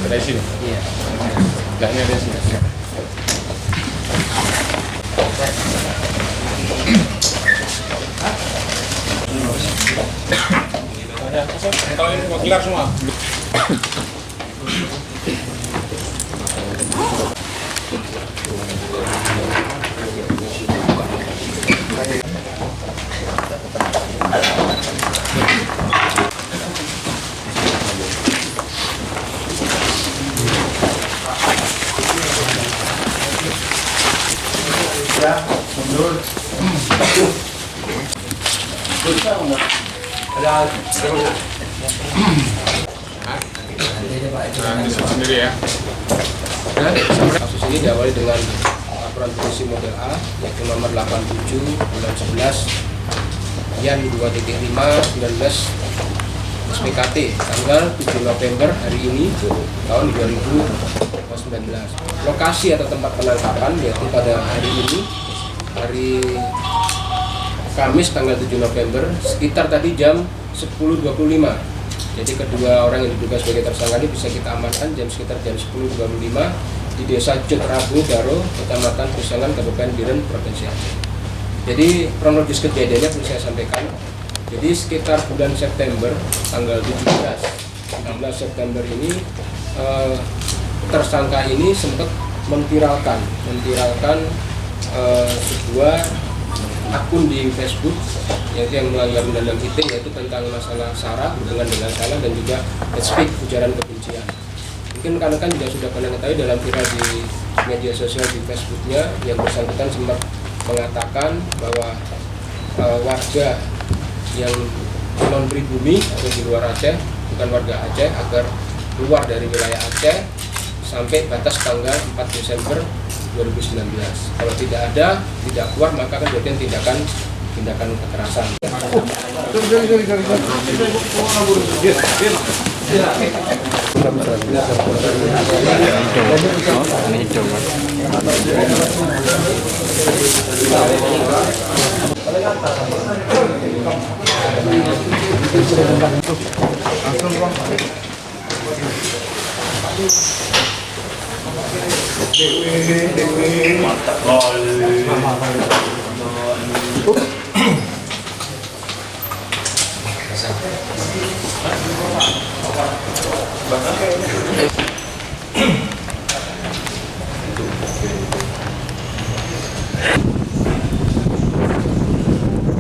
Dari sini? Iya. Enggaknya dari sini. Kalau ini mau kelar semua. Ya, mundur. Ada sendiri ya. Kasus ini diawali dengan laporan polisi model A yaitu nomor 87 bulan 11 Yan 2.5/19 SPKT tanggal 7 November hari ini tahun 2019. Lokasi atau tempat penangkapan yaitu pada hari ini, hari Kamis tanggal 7 November sekitar tadi jam 10.25. Jadi kedua orang yang diduga sebagai tersangka ini bisa kita amankan sekitar jam 10.25 di Desa Jotrabu Baro, Kecamatan Pisangan, Kabupaten Biren, Provinsi Aceh. Jadi kronologis kejadiannya perlu saya sampaikan. Jadi sekitar bulan September tanggal 16 September ini tersangka ini sempat memviralkan sebuah akun di Facebook yaitu yang melanggar undang-undang ITE, yaitu tentang masalah SARA, hubungan dengan SARA, dan juga hate speech, ujaran kebencian. Mungkin rekan-rekan juga sudah pernah mengetahui dalam viral di media sosial di Facebooknya, yang bersangkutan sempat mengatakan bahwa warga yang non pribumi atau di luar Aceh, bukan warga Aceh, agar keluar dari wilayah Aceh sampai batas tanggal 4 Desember 2019. Kalau tidak keluar, maka akan dilakukan tindakan kekerasan. Mantap.